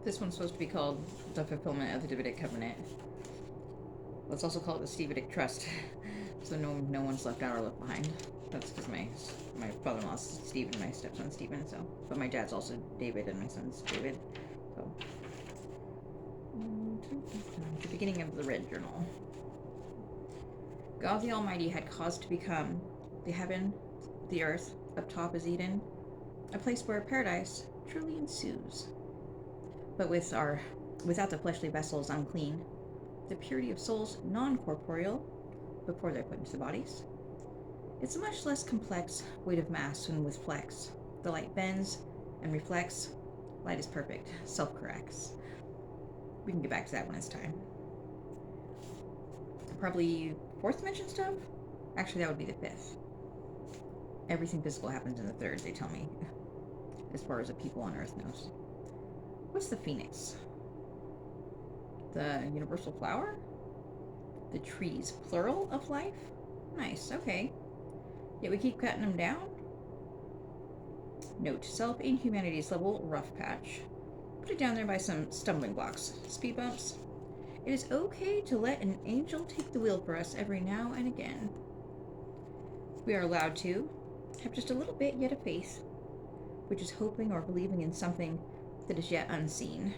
This one's supposed to be called The Fulfillment of the Davidic Covenant. Let's also call it the Stevidic Trust, so no one's left out or left behind. That's because my father-in-law's Steve and my stepson's Stephen. So, but my dad's also David and my son's David. So, the beginning of the Red Journal. God the Almighty had caused to become the heaven, the earth, up top is Eden, a place where paradise truly ensues. But without the fleshly vessels unclean, the purity of souls non-corporeal, before they're put into the bodies. It's a much less complex weight of mass when with flex. The light bends and reflects. Light is perfect, self-corrects. We can get back to that when it's time. Probably fourth dimension stuff? Actually, that would be the fifth. Everything physical happens in the third, they tell me, as far as the people on Earth knows. What's the phoenix? The universal flower? The trees, plural of life? Nice, okay. Yet we keep cutting them down? Note, self in humanity's level rough patch. Put it down there by some stumbling blocks, speed bumps. It is okay to let an angel take the wheel for us every now and again. We are allowed to have just a little bit yet of faith, which is hoping or believing in something that is yet unseen,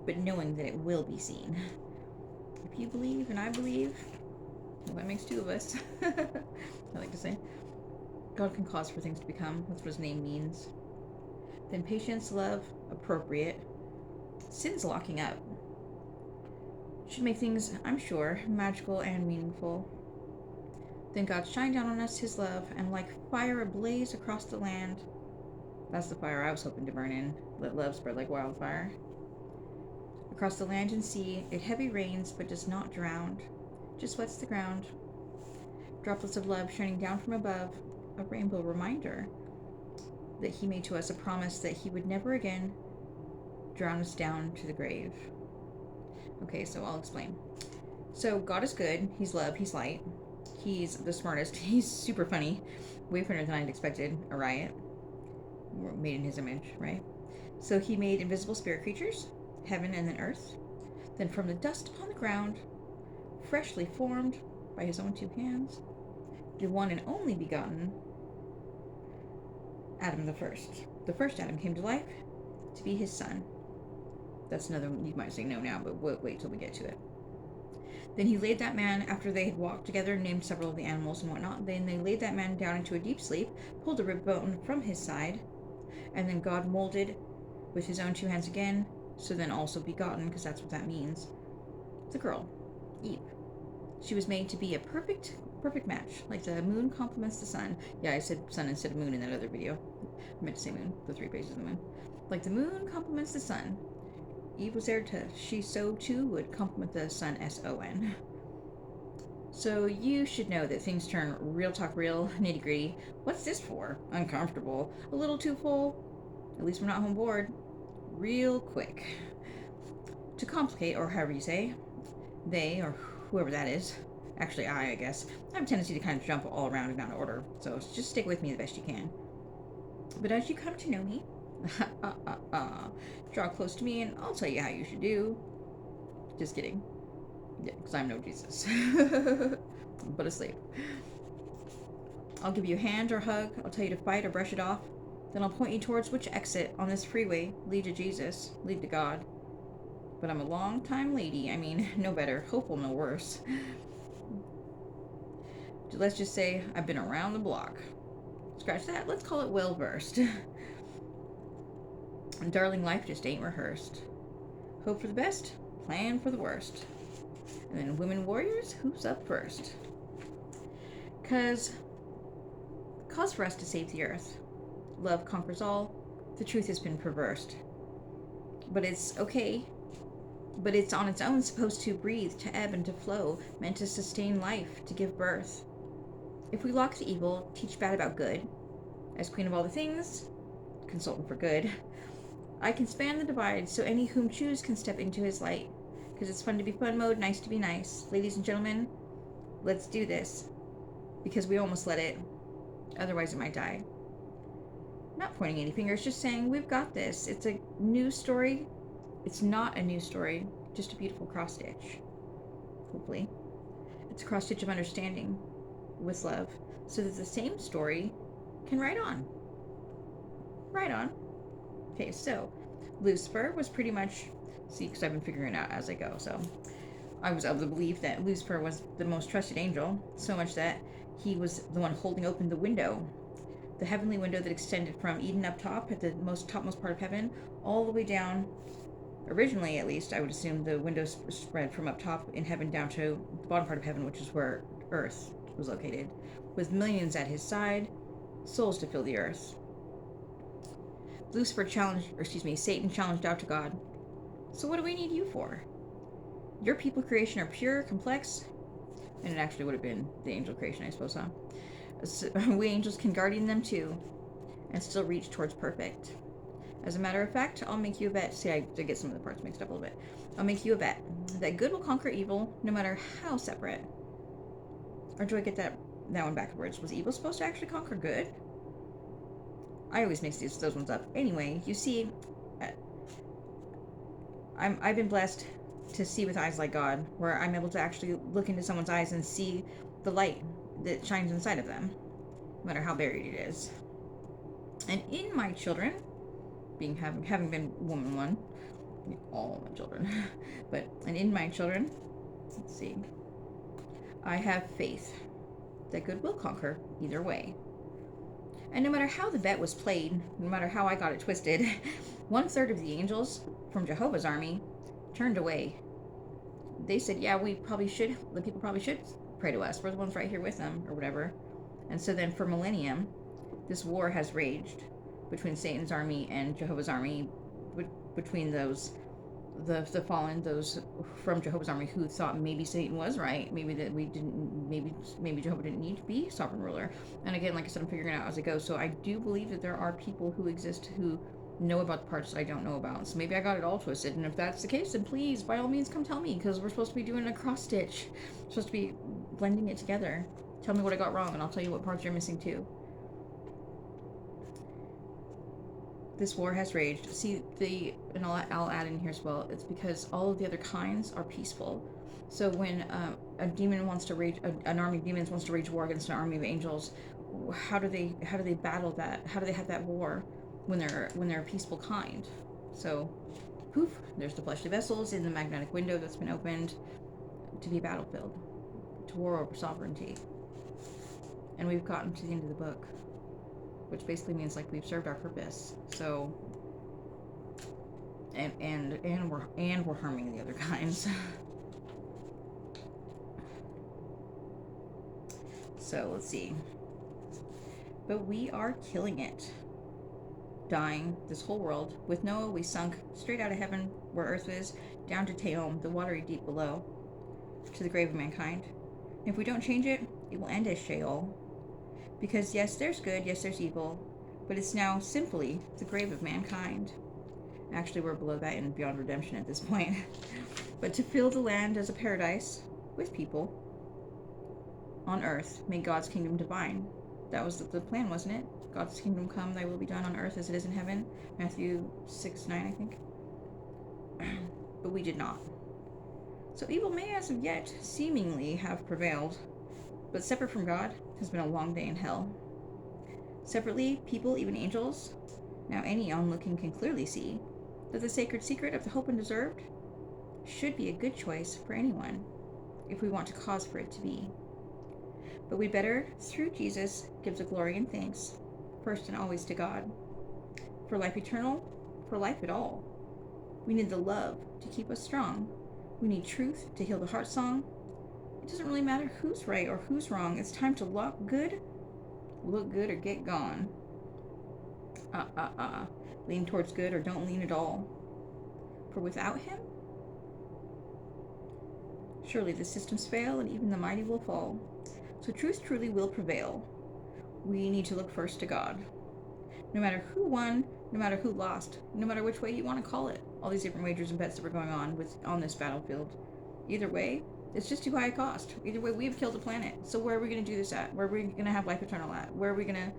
but knowing that it will be seen. If you believe and I believe, well, that makes two of us. I like to say. God can cause for things to become. That's what his name means. Then patience, love, appropriate. Sin's locking up. Should make things, I'm sure, magical and meaningful. Then God shine down on us his love, and like fire ablaze across the land. That's the fire I was hoping to burn in. Let love spread like wildfire. Across the land and sea, it heavy rains, but does not drown. Just wets the ground. Droplets of love shining down from above, a rainbow reminder that he made to us a promise that he would never again drown us down to the grave. Okay, so I'll explain. So God is good. He's love. He's light. He's the smartest. He's super funny. Way funnier than I'd expected. A riot. We're made in his image, right? So he made invisible spirit creatures, heaven and then earth. Then from the dust upon the ground, freshly formed by his own two hands, the one and only begotten, Adam the first. The first Adam came to life to be his son. That's another one you might say no now, but wait till we get to it. Then he laid that man, after they had walked together, named several of the animals and whatnot. Then they laid that man down into a deep sleep, pulled a rib bone from his side, and then God molded with his own two hands again, so then also begotten, because that's what that means, the girl, Eve. She was made to be a perfect match, like the moon complements the sun. Yeah, I said sun instead of moon in that other video. I meant to say moon, the three phases of the moon. Like the moon complements the sun. Eve was there to, she so too would complement the sun, S-O-N. So you should know that things turn real talk real, nitty gritty. What's this for? Uncomfortable. A little too full. At least we're not home bored. Real quick. To complicate, or however you say, they, or whoever that is, actually I guess, I have a tendency to kind of jump all around and out of order, so just stick with me the best you can. But as you come to know me, draw close to me and I'll tell you how you should do. Just kidding. Yeah, because I'm no Jesus. But asleep. I'll give you a hand or hug. I'll tell you to fight or brush it off. Then I'll point you towards which exit on this freeway lead to Jesus, lead to God. But I'm a long-time lady. I mean, no better. Hopeful, no worse. Let's just say I've been around the block. Scratch that. Let's call it well-versed. And darling, life just ain't rehearsed. Hope for the best, plan for the worst. And then women warriors, who's up first? Cause for us to save the earth. Love conquers all. The truth has been perversed. But it's okay. But it's on its own supposed to breathe, to ebb and to flow, meant to sustain life, to give birth. If we lock the evil, teach bad about good, as queen of all the things, consultant for good, I can span the divide so any whom choose can step into his light. Because it's fun to be fun mode, nice to be nice. Ladies and gentlemen, let's do this. Because we almost let it. Otherwise it might die. Not pointing any fingers, just saying we've got this. It's a news story It's not a new story, just a beautiful cross stitch. Hopefully. It's a cross stitch of understanding with love, so that the same story can ride on. Right on. Okay, so Lucifer was pretty much, see, because I've been figuring it out as I go, so I was of the belief that Lucifer was the most trusted angel, so much that he was the one holding open the window, the heavenly window that extended from Eden up top at the topmost part of heaven, all the way down. Originally, at least, I would assume the window spread from up top in heaven down to the bottom part of heaven, which is where Earth was located, with millions at his side, souls to fill the earth. Satan challenged out to God. So what do we need you for? Your people creation are pure, complex, and it actually would have been the angel creation, I suppose, huh? So, we angels can guardian them too, and still reach towards perfect. As a matter of fact, I'll make you a bet. See, I did get some of the parts mixed up a little bit. I'll make you a bet that good will conquer evil, no matter how separate. Or do I get that one backwards? Was evil supposed to actually conquer good? I always mix those ones up. Anyway, you see, I've been blessed to see with eyes like God, where I'm able to actually look into someone's eyes and see the light that shines inside of them, no matter how buried it is. And in my children, having been woman one, all my children, and in my children, let's see, I have faith that good will conquer either way. And no matter how the bet was played, no matter how I got it twisted, 1/3 of the angels from Jehovah's army turned away. They said, yeah, the people probably should pray to us. We're the ones right here with them, or whatever. And so then for millennium, this war has raged between Satan's army and Jehovah's army, between those, the fallen, those from Jehovah's army who thought maybe Satan was right, maybe Jehovah didn't need to be sovereign ruler. And again, like I said, I'm figuring it out as I go. So I do believe that there are people who exist who know about the parts that I don't know about. So maybe I got it all twisted, and if that's the case, then please, by all means, come tell me, because we're supposed to be doing a cross stitch. We're supposed to be blending it together. Tell me what I got wrong, and I'll tell you what parts you're missing too. This war has raged. See, and I'll add in here as well, it's because all of the other kinds are peaceful. So when a demon wants to rage, an army of demons wants to rage war against an army of angels, how do they battle that? How do they have that war when they're a peaceful kind? So, poof, there's the fleshly vessels in the magnetic window that's been opened to be battlefield, to war over sovereignty. And we've gotten to the end of the book, which basically means like we've served our purpose. So, and we're harming the other kinds. So let's see. But we are killing it. Dying this whole world. With Noah, we sunk straight out of heaven, where earth is, down to Tehom, the watery deep below, to the grave of mankind. And if we don't change it, it will end as Sheol. Because yes, there's good, yes, there's evil, but it's now simply the grave of mankind. Actually, we're below that in Beyond Redemption at this point. But to fill the land as a paradise with people on earth, make God's kingdom divine. That was the plan, wasn't it? God's kingdom come, thy will be done on earth as it is in heaven. Matthew 6:9, I think. But we did not. So evil may as of yet seemingly have prevailed, but separate from God has been a long day in hell. Separately, people, even angels, now any onlooking can clearly see that the sacred secret of the hope undeserved should be a good choice for anyone, if we want to cause for it to be. But we better, through Jesus, give the glory and thanks, first and always to God. For life eternal, for life at all. We need the love to keep us strong. We need truth to heal the heart song. It doesn't really matter who's right or who's wrong. It's time to look good, or get gone. Lean towards good or don't lean at all. For without him, surely the systems fail and even the mighty will fall. So truth truly will prevail. We need to look first to God. No matter who won, no matter who lost, no matter which way you want to call it, all these different wagers and bets that were going on this battlefield. Either way, it's just too high a cost. Either way, we've killed the planet. So where are we going to do this at? Where are we going to have life eternal at? Where are we going to,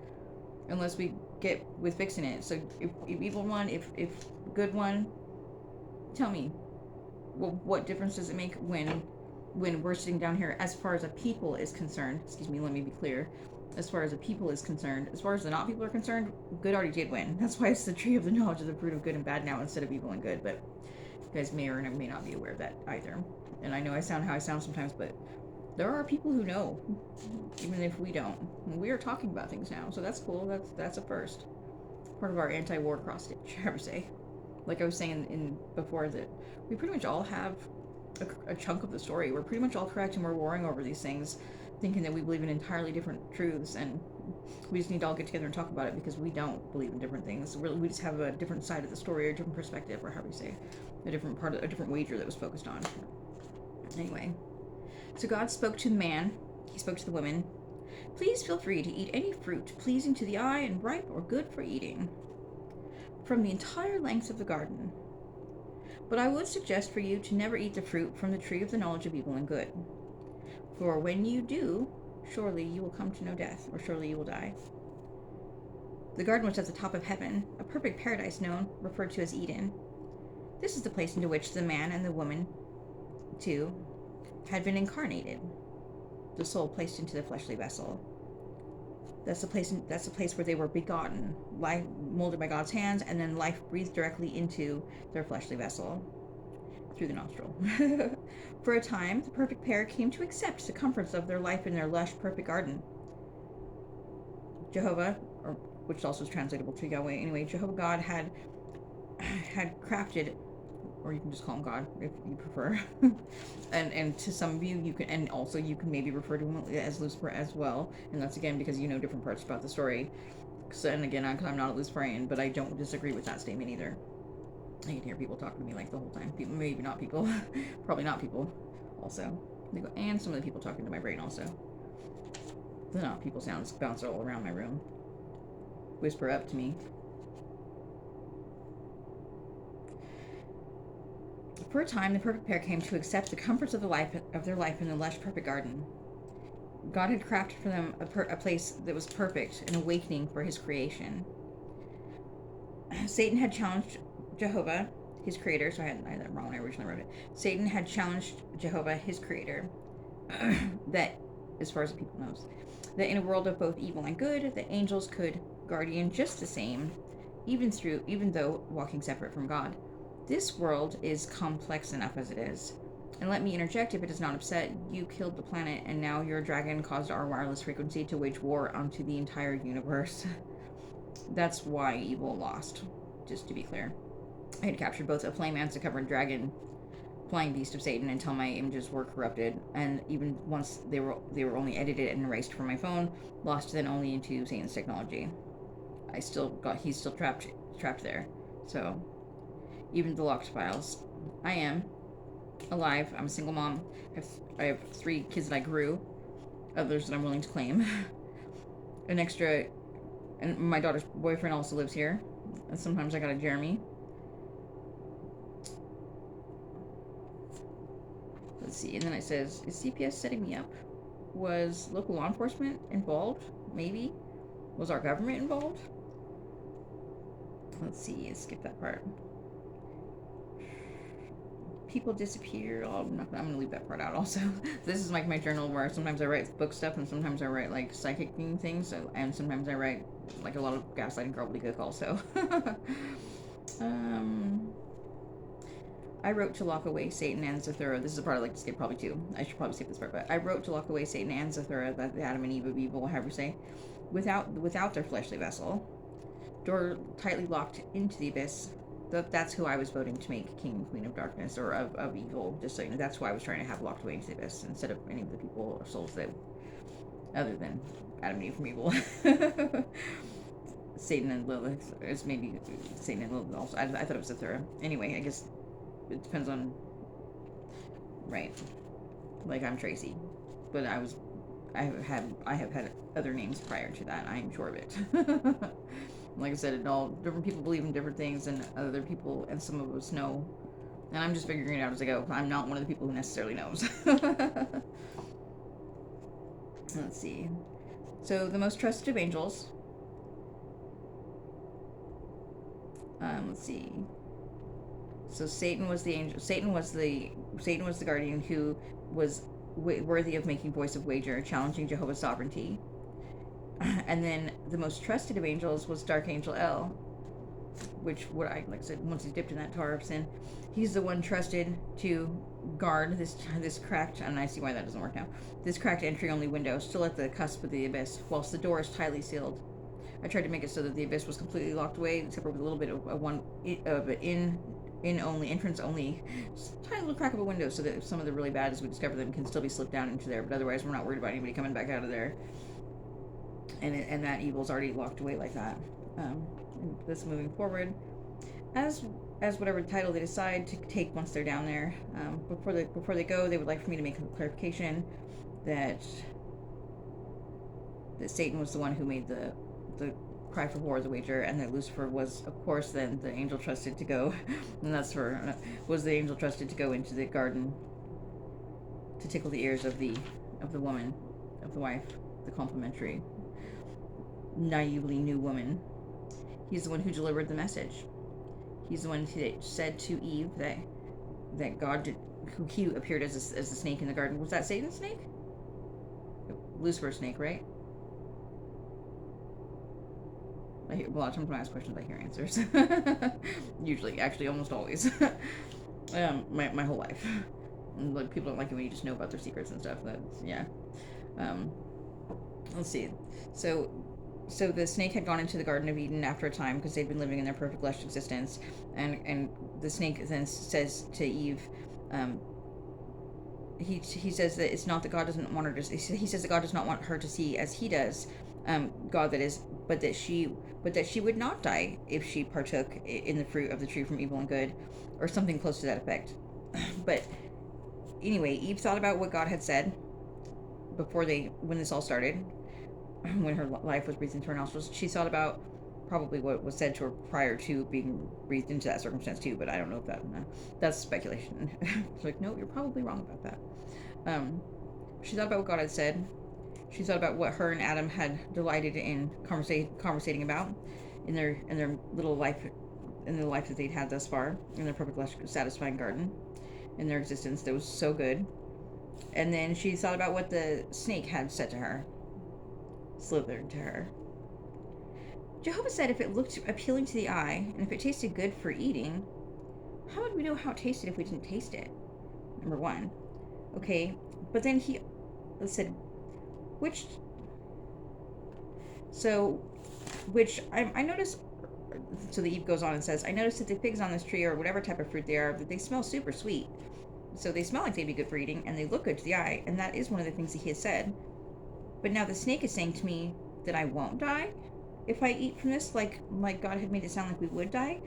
unless we get with fixing it. So if evil won, if good won, Tell me, well, what difference does it make when we're sitting down here as far as a people is concerned? Excuse me, let me be clear. As far as a people is concerned, as far as the not people are concerned, good already did win. That's why it's the tree of the knowledge of the fruit of good and bad now instead of evil and good. But you guys may or may not be aware of that either. And I know I sound how I sound sometimes, but there are people who know, even if we don't. And we are talking about things now, so that's cool. That's a first. Part of our anti-war cross stitch, I would say. Like I was saying in before, that we pretty much all have a chunk of the story. We're pretty much all correct, and we're warring over these things, thinking that we believe in entirely different truths, and we just need to all get together and talk about it because we don't believe in different things. We just have a different side of the story, or a different perspective, or how we say, a different wager that was focused on. Anyway, so God spoke to the man. He spoke to the woman. Please feel free to eat any fruit pleasing to the eye and ripe or good for eating from the entire length of the garden. But I would suggest for you to never eat the fruit from the tree of the knowledge of evil and good. For when you do, surely you will come to know death, or surely you will die. The garden was at the top of heaven, a perfect paradise referred to as Eden. This is the place into which the man and the woman, too, had been incarnated. The soul placed into the fleshly vessel. That's the place where they were begotten, life molded by God's hands, and then life breathed directly into their fleshly vessel through the nostril. For a time, the perfect pair came to accept the comforts of their life in their lush, perfect garden. Jehovah, or which also is translatable to Yahweh anyway, Jehovah God had crafted, or you can just call him God if you prefer. and to some of you, you can maybe refer to him as Lucifer as well. And that's again because you know different parts about the story. So, and again, I'm not a Luciferian, but I don't disagree with that statement either. I can hear people talking to me like the whole time. People, maybe not people, probably not people. Also, and some of the people talking to my brain also. The not people sounds bounce all around my room. Whisper up to me. For a time, the perfect pair came to accept the comforts of their life in the lush, perfect garden. God had crafted for them a place that was perfect, an awakening for his creation. Satan had challenged Jehovah, his creator. So I had that wrong when I originally wrote it. Satan had challenged Jehovah, his creator, that, as far as the people knows, that in a world of both evil and good, the angels could guardian just the same, even though walking separate from God. This world is complex enough as it is. And let me interject if it is not upset. You killed the planet, and now your dragon caused our wireless frequency to wage war onto the entire universe. That's why evil lost, just to be clear. I had captured both a flame and a covered dragon, flying beast of Satan, until my images were corrupted, and even once they were only edited and erased from my phone, lost then only into Satan's technology. He's still trapped there. So even the locked files. I am alive. I'm a single mom. I have 3 kids that I grew, others that I'm willing to claim. And my daughter's boyfriend also lives here. And sometimes I got a Jeremy. Let's see. And then it says, is CPS setting me up? Was local law enforcement involved? Maybe. Was our government involved? Let's see. Let's skip that part. People disappear. I'm going to leave that part out also. This is like my journal where sometimes I write book stuff and sometimes I write like psychic things. And sometimes I write like a lot of gaslighting gobbledygook also. I wrote to lock away Satan and Zathura. This is a part I'd like to skip probably too. I should probably skip this part, but I wrote to lock away Satan and Zathura, the Adam and Eve of evil, however you say, without their fleshly vessel. Door tightly locked into the abyss. That's who I was voting to make King and Queen of Darkness, or of evil, just so you know. That's who I was trying to have locked away into the abyss, instead of any of the people or souls that, other than Adam and Eve from evil. Satan and Lilith, it's maybe Satan and Lilith also. I thought it was Zathura. Anyway, I guess it depends on, right. Like, I'm Tracy, but I have had other names prior to that, I am sure of it. Like I said, different people believe in different things, and other people, and some of us know. And I'm just figuring it out as I go. I'm not one of the people who necessarily knows. Let's see. So, the most trusted of angels. Let's see. So Satan was the angel. Satan was the guardian who was worthy of making voice of wager, challenging Jehovah's sovereignty. And then the most trusted of angels was Dark Angel El, which, what I like I said, once he's dipped in that tar of sin, he's the one trusted to guard this cracked, and I see why that doesn't work now. This cracked entry only window, still at the cusp of the abyss, whilst the door is tightly sealed. I tried to make it so that the abyss was completely locked away, except for with a little bit of an in only, entrance only, just a tiny little crack of a window, so that if some of the really bad, as we discover them, can still be slipped down into there. But otherwise, we're not worried about anybody coming back out of there. And that evil's already locked away like that. And this moving forward, as whatever title they decide to take once they're down there, before they go, they would like for me to make a clarification that Satan was the one who made the cry for war, the wager, and that Lucifer was, of course, then the angel trusted to go, and that's was the angel trusted to go into the garden to tickle the ears of the woman, of the wife, the complimentary, naively new woman. He's the one who delivered the message. He's the one who said to Eve that God did, who he appeared as the snake in the garden. Was that Satan's snake? Lucifer's snake, right? A lot of times when I ask questions, I hear answers. Usually, actually, almost always. My whole life. And, like, people don't like it when you just know about their secrets and stuff. That's, yeah. Let's see. So the snake had gone into the Garden of Eden after a time because they'd been living in their perfect lush existence, and the snake then says to Eve, he says that it's not that God doesn't want her to. He says that God does not want her to see as he does, God that is, but that she would not die if she partook in the fruit of the tree from evil and good, or something close to that effect. But anyway, Eve thought about what God had said when this all started, when her life was breathed into her nostrils. She thought about probably what was said to her prior to being breathed into that circumstance too, but I don't know if that's speculation. It's like, no, you're probably wrong about that. She thought about what God had said. She thought about what her and Adam had delighted in conversating about in their little life, in the life that they'd had thus far, in their perfect, lush, satisfying garden, in their existence that was so good. And then she thought about what the snake had said to her, slithered to her. Jehovah said if it looked appealing to the eye, and if it tasted good for eating, how would we know how it tasted if we didn't taste it? Number one. Okay, but then he said, I noticed, so the Eve goes on and says, I noticed that the figs on this tree, or whatever type of fruit they are, that they smell super sweet. So they smell like they'd be good for eating, and they look good to the eye, and that is one of the things that he has said. But now the snake is saying to me that I won't die if I eat from this, like God had made it sound like we would die.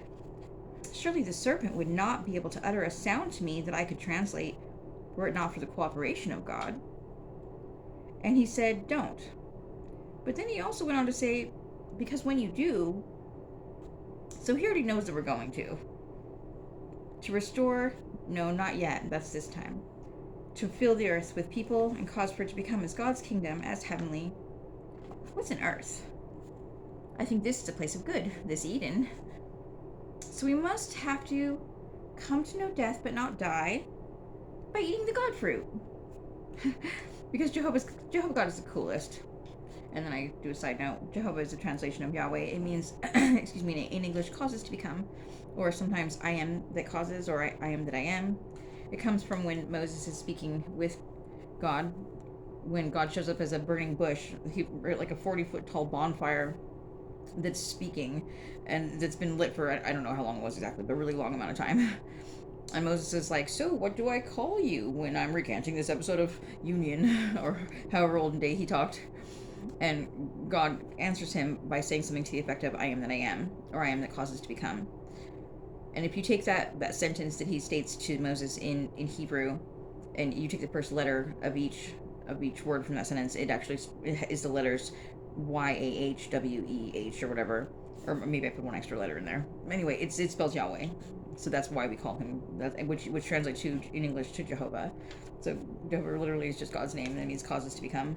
Surely the serpent would not be able to utter a sound to me that I could translate, were it not for the cooperation of God. And he said, don't. But then he also went on to say, because when you do, so he already knows that we're going to restore, no, not yet, that's this time, to fill the earth with people and cause for it to become as God's kingdom, as heavenly. What's an earth? I think this is a place of good, this Eden. So we must have to come to know death but not die by eating the God fruit. Because Jehovah God is the coolest. And then I do a side note. Jehovah is a translation of Yahweh. It means, excuse me, in English, causes to become. Or sometimes I am that causes, or I am that I am. It comes from when Moses is speaking with God. When God shows up as a burning bush, like a 40-foot tall bonfire that's speaking. And that's been lit for, I don't know how long it was exactly, but a really long amount of time. And Moses is like, so what do I call you when I'm recanting this episode of Union, or however old in day he talked? And God answers him by saying something to the effect of, I am that I am, or I am that causes to become. And if you take that sentence that he states to Moses in Hebrew, and you take the first letter of each word from that sentence, it actually is the letters YAHWEH or whatever, or maybe I put one extra letter in there. Anyway, it spells Yahweh. So that's why we call him that, which translates to, in English, to Jehovah. So Jehovah literally is just God's name, and it means causes to become.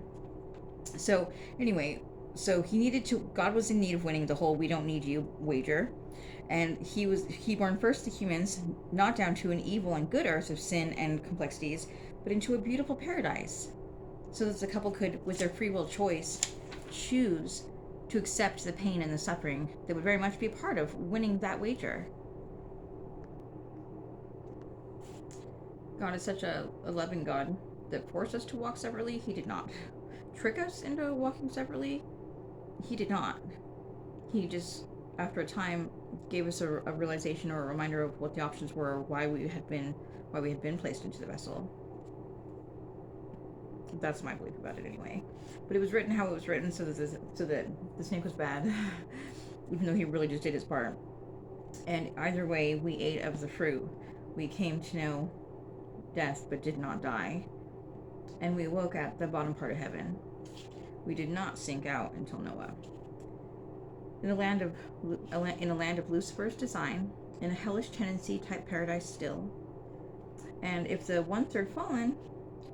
So anyway, So he needed to. God was in need of winning the whole "we don't need you" wager, and he born first the humans, not down to an evil and good earth of sin and complexities, but into a beautiful paradise, so that the couple could, with their free will choice, choose to accept the pain and the suffering that would very much be a part of winning that wager. God is such a loving God that forced us to walk separately. He did not trick us into walking separately. He did not. He just, after a time, gave us a realization or a reminder of what the options were, or why we had been placed into the vessel. That's my belief about it, anyway. But it was written how it was written, so that the snake was bad, even though he really just did his part. And either way, we ate of the fruit. We came to know death, but did not die, and we awoke at the bottom part of heaven. We did not sink out until Noah. In a land of Lucifer's design, in a hellish tendency type paradise still. And if the 1/3 fallen,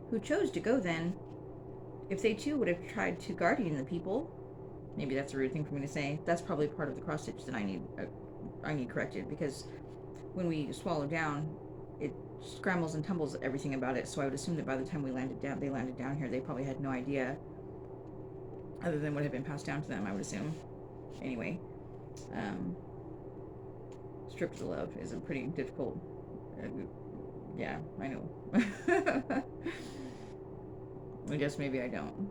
who chose to go then, if they too would have tried to guardian the people, maybe that's a rude thing for me to say. That's probably part of the cross stitch that I need corrected, because when we swallow down, it scrambles and tumbles everything about it. So I would assume that by the time they landed down here, they probably had no idea, other than what had been passed down to them, I would assume. Anyway, stripped of love is a pretty difficult. Yeah, I know. I guess maybe I don't.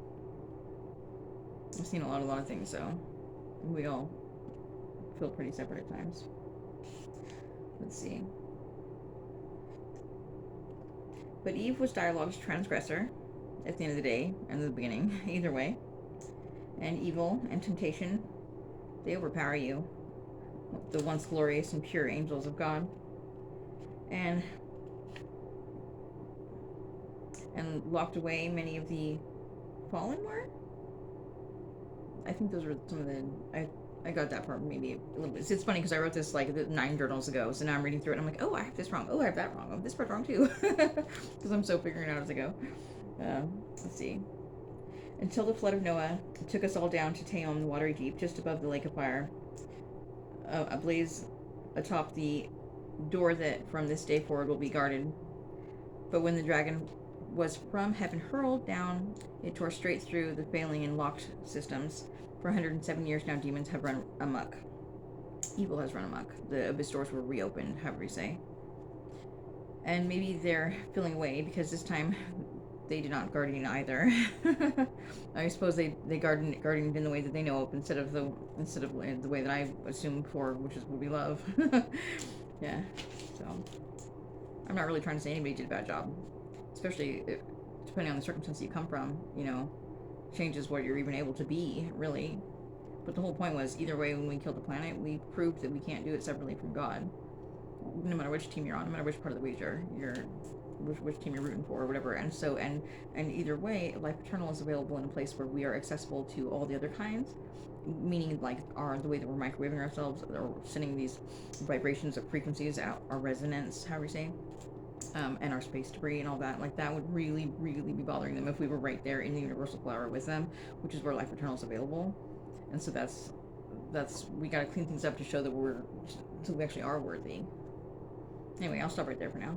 I've seen a lot of things, so we all feel pretty separate at times. Let's see. But Eve was dialogue's transgressor at the end of the day, and the beginning, either way. And evil and temptation, they overpower you, the once glorious and pure angels of God. And locked away many of the fallen were? I think those were some of the... I got that part maybe a little bit. It's funny because I wrote this like 9 journals ago, so now I'm reading through it and I'm like, oh, I have this wrong. Oh, I have that wrong. Oh, this part's wrong too. Because I'm so figuring it out as I go. Let's see. Until the flood of Noah took us all down to Taom, the watery deep, just above the lake of fire, ablaze atop the door that from this day forward will be guarded. But when the dragon was from heaven hurled down, it tore straight through the failing and locked systems. For 107 years now, demons have run amok. Evil has run amok. The abyss doors were reopened, however you say. And maybe they're filling away because this time they did not guardian either. I suppose they guardianed in the way that they know of instead of the way that I assumed before, which is what we love. Yeah. So I'm not really trying to say anybody did a bad job, especially depending on the circumstance you come from. Changes what you're even able to be, really. But the whole point was, either way, when we killed the planet, we proved that we can't do it separately from God. No matter which team you're on, no matter which part of the wager which team you're rooting for, or whatever. And so, and either way, life eternal is available in a place where we are accessible to all the other kinds, meaning like the way that we're microwaving ourselves, or sending these vibrations of frequencies out, our resonance, however you say. And our space debris and all that, like that would really, really be bothering them if we were right there in the universal flower with them, which is where life eternal is available. And so that's we got to clean things up to show that we actually are worthy. Anyway, I'll stop right there for now.